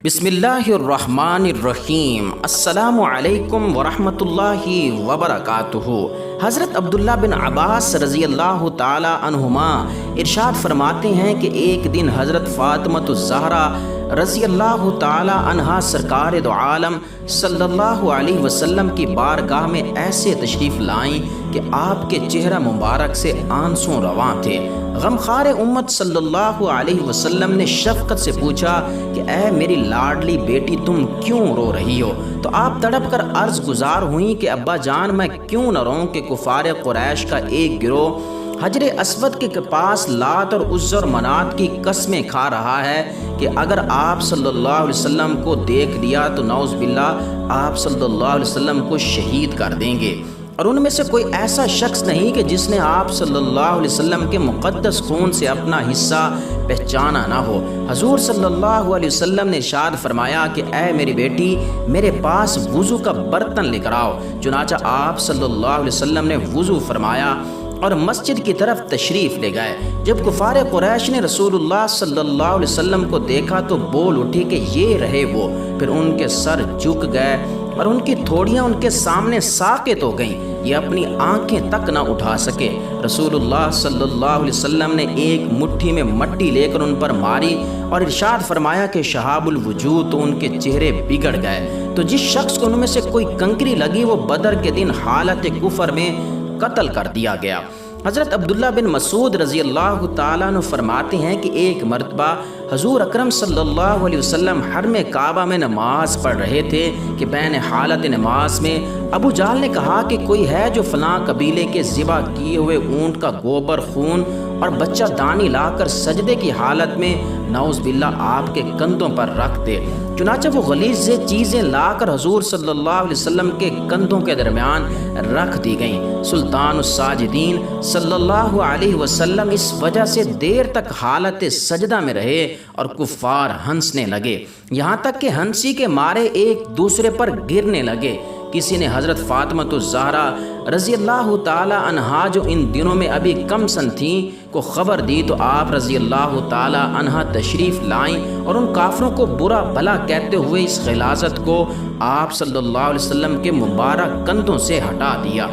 بسم اللہ الرحمن الرحیم۔ السلام علیکم ورحمۃ اللہ وبرکاتہ۔ حضرت عبداللہ بن عباس رضی اللہ تعالی عنہما ارشاد فرماتے ہیں کہ ایک دن حضرت فاطمہ الزہرا رضی اللہ تعالی عنہا سرکار دو عالم صلی اللہ علیہ وسلم کی بارگاہ میں ایسے تشریف لائیں کہ آپ کے چہرہ مبارک سے آنسو رواں تھے۔ غمخوار امت صلی اللہ علیہ وسلم نے شفقت سے پوچھا کہ اے میری لاڈلی بیٹی تم کیوں رو رہی ہو؟ تو آپ تڑپ کر عرض گزار ہوئیں کہ ابا جان میں کیوں نہ روؤں کہ کفار قریش کا ایک گروہ حجر اسود کے پاس لات اور عزی اور منات کی قسمیں کھا رہا ہے کہ اگر آپ صلی اللہ علیہ وسلم کو دیکھ لیا تو نعوذ باللہ آپ صلی اللہ علیہ وسلم کو شہید کر دیں گے، اور ان میں سے کوئی ایسا شخص نہیں کہ جس نے آپ صلی اللہ علیہ وسلم کے مقدس خون سے اپنا حصہ پہچانا نہ ہو۔ حضور صلی اللہ علیہ وسلم نے ارشاد فرمایا کہ اے میری بیٹی میرے پاس وضو کا برتن لے کر آؤ۔ چنانچہ آپ صلی اللہ علیہ وسلم نے وضو فرمایا اور مسجد کی طرف تشریف لے گئے۔ جب کفار قریش نے رسول اللہ صلی اللہ علیہ وسلم کو دیکھا تو بول اٹھی کہ یہ رہے وہ، پھر ان کے سر جھک گئے اور ان کی تھوڑیاں ان کے سامنے ساقط ہو گئیں، یہ اپنی آنکھیں تک نہ اٹھا سکے۔ رسول اللہ صلی اللہ علیہ وسلم نے ایک مٹھی میں مٹی لے کر ان پر ماری اور ارشاد فرمایا کہ شہاب الوجود، تو ان کے چہرے بگڑ گئے۔ تو جس شخص کو ان میں سے کوئی کنکری لگی وہ بدر کے دن حالت کفر میں قتل کر دیا گیا۔ حضرت عبداللہ بن مسعود رضی اللہ تعالیٰ عنہ فرماتے ہیں کہ ایک مرتبہ حضور اکرم صلی اللہ علیہ وسلم حرم کعبہ میں نماز پڑھ رہے تھے کہ بین حالت نماز میں ابو جہل نے کہا کہ کوئی ہے جو فلاں قبیلے کے ذبح کیے ہوئے اونٹ کا گوبر، خون اور بچہ دانی لا کر سجدے کی حالت میں نعوذ باللہ آپ کے کندھوں پر رکھ دے۔ چنانچہ وہ غلیظ چیزیں لا کر حضور صلی اللہ علیہ وسلم کے کندھوں کے درمیان رکھ دی گئیں۔ سلطان الساجدین صلی اللہ علیہ وسلم اس وجہ سے دیر تک حالت سجدہ میں رہے اور کفار ہنسنے لگے، یہاں تک کہ ہنسی کے مارے ایک دوسرے پر گرنے لگے۔ کسی نے حضرت فاطمہ الزہرا رضی اللہ تعالی عنہا جو ان دنوں میں ابھی کم سن تھیں کو خبر دی تو آپ رضی اللہ تعالی عنہا تشریف لائیں اور ان کافروں کو برا بھلا کہتے ہوئے اس غلاظت کو آپ صلی اللہ علیہ وسلم کے مبارک کندھوں سے ہٹا دیا۔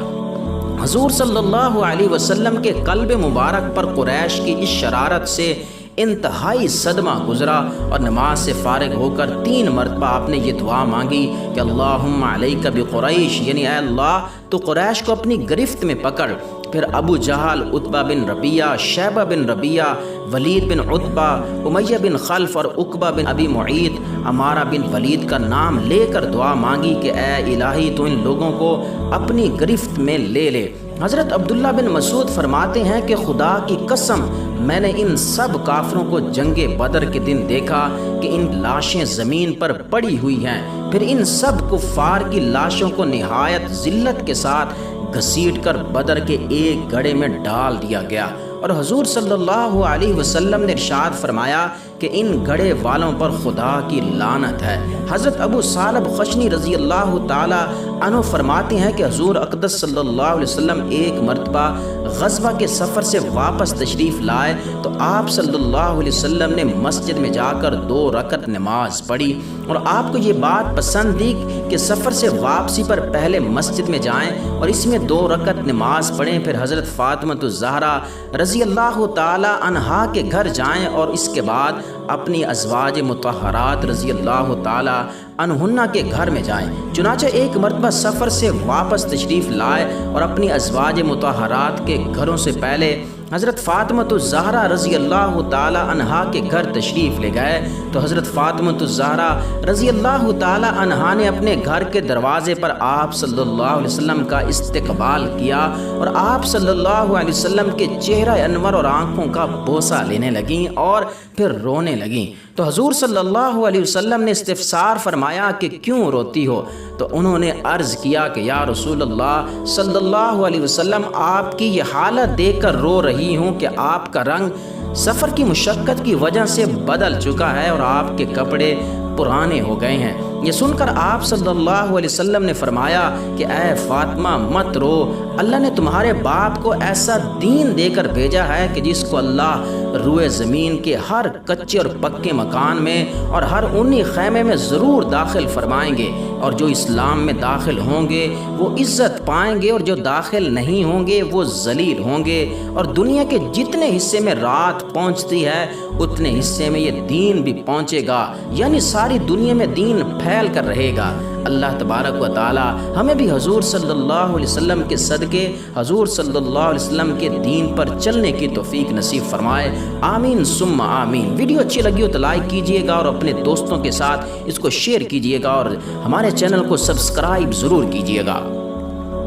حضور صلی اللہ علیہ وسلم کے قلب مبارک پر قریش کی اس شرارت سے انتہائی صدمہ گزرا اور نماز سے فارغ ہو کر 3 مرتبہ آپ نے یہ دعا مانگی کہ اللہم علیک بقریش، یعنی اے اللہ تو قریش کو اپنی گرفت میں پکڑ۔ پھر ابو جہل، عتبہ بن ربیعہ، شیبہ بن ربیعہ، ولید بن عتبہ، امیہ بن خلف اور عقبہ بن ابی معیط، عمارہ بن ولید کا نام لے کر دعا مانگی کہ اے الہی تو ان لوگوں کو اپنی گرفت میں لے لے۔ حضرت عبداللہ بن مسعود فرماتے ہیں کہ خدا کی قسم میں نے ان سب کافروں کو جنگ بدر کے دن دیکھا کہ ان لاشیں زمین پر پڑی ہوئی ہیں، پھر ان سب کفار کی لاشوں کو نہایت ذلت کے ساتھ گھسیٹ کر بدر کے ایک گڑھے میں ڈال دیا گیا، اور حضور صلی اللہ علیہ وسلم نے ارشاد فرمایا کہ ان گڑھے والوں پر خدا کی لعنت ہے۔ حضرت ابو ثعلب خشنی رضی اللہ تعالی عنہ فرماتے ہیں کہ حضور اقدس صلی اللہ علیہ وسلم ایک مرتبہ غزوہ کے سفر سے واپس تشریف لائے تو آپ صلی اللہ علیہ وسلم نے مسجد میں جا کر 2 رکعت نماز پڑھی، اور آپ کو یہ بات پسند تھی کہ سفر سے واپسی پر پہلے مسجد میں جائیں اور اس میں 2 رکعت نماز پڑھیں، پھر حضرت فاطمہ الزہرا رضی اللہ تعالی عنہا کے گھر جائیں اور اس کے بعد اپنی ازواج مطہرات رضی اللہ تعالی عنہن کے گھر میں جائیں۔ چنانچہ ایک مرتبہ سفر سے واپس تشریف لائے اور اپنی ازواج مطہرات کے گھروں سے پہلے حضرت فاطمہ الزہرا رضی اللہ تعالی عنہا کے گھر تشریف لے گئے تو حضرت فاطمہ الزہرا رضی اللہ تعالی عنہا نے اپنے گھر کے دروازے پر آپ صلی اللہ علیہ وسلم کا استقبال کیا اور آپ صلی اللہ علیہ وسلم کے چہرہ انور اور آنکھوں کا بوسہ لینے لگیں اور پھر رونے لگیں۔ تو حضور صلی اللہ علیہ وسلم نے استفسار فرمایا کہ کیوں روتی ہو؟ تو انہوں نے عرض کیا کہ یا رسول اللہ صلی اللہ علیہ وسلم آپ کی یہ حالت دیکھ کر رو رہی ہوں کہ آپ کا رنگ سفر کی مشقت کی وجہ سے بدل چکا ہے اور آپ کے کپڑے پرانے ہو گئے ہیں۔ یہ سن کر آپ صلی اللہ علیہ وسلم نے فرمایا کہ اے فاطمہ مت رو، اللہ نے تمہارے باپ کو ایسا دین دے کر بھیجا ہے کہ جس کو اللہ روئے زمین کے ہر کچے اور پکے مکان میں اور ہر اونی خیمے میں ضرور داخل فرمائیں گے، اور جو اسلام میں داخل ہوں گے وہ عزت پائیں گے، اور جو داخل نہیں ہوں گے وہ ذلیل ہوں گے۔ اور دنیا کے جتنے حصے میں رات پہنچتی ہے اتنے حصے میں یہ دین بھی پہنچے گا، یعنی ساری دنیا میں دین پھیل کر رہے گا۔ اللہ تبارک و تعالی ہمیں بھی حضور صلی اللہ علیہ وسلم کے صدقے حضور صلی اللہ علیہ وسلم کے دین پر چلنے کی توفیق نصیب فرمائے، آمین ثم آمین۔ ویڈیو اچھی لگی ہو تو لائک کیجئے گا اور اپنے دوستوں کے ساتھ اس کو شیئر کیجئے گا، اور ہمارے چینل کو سبسکرائب ضرور کیجئے گا۔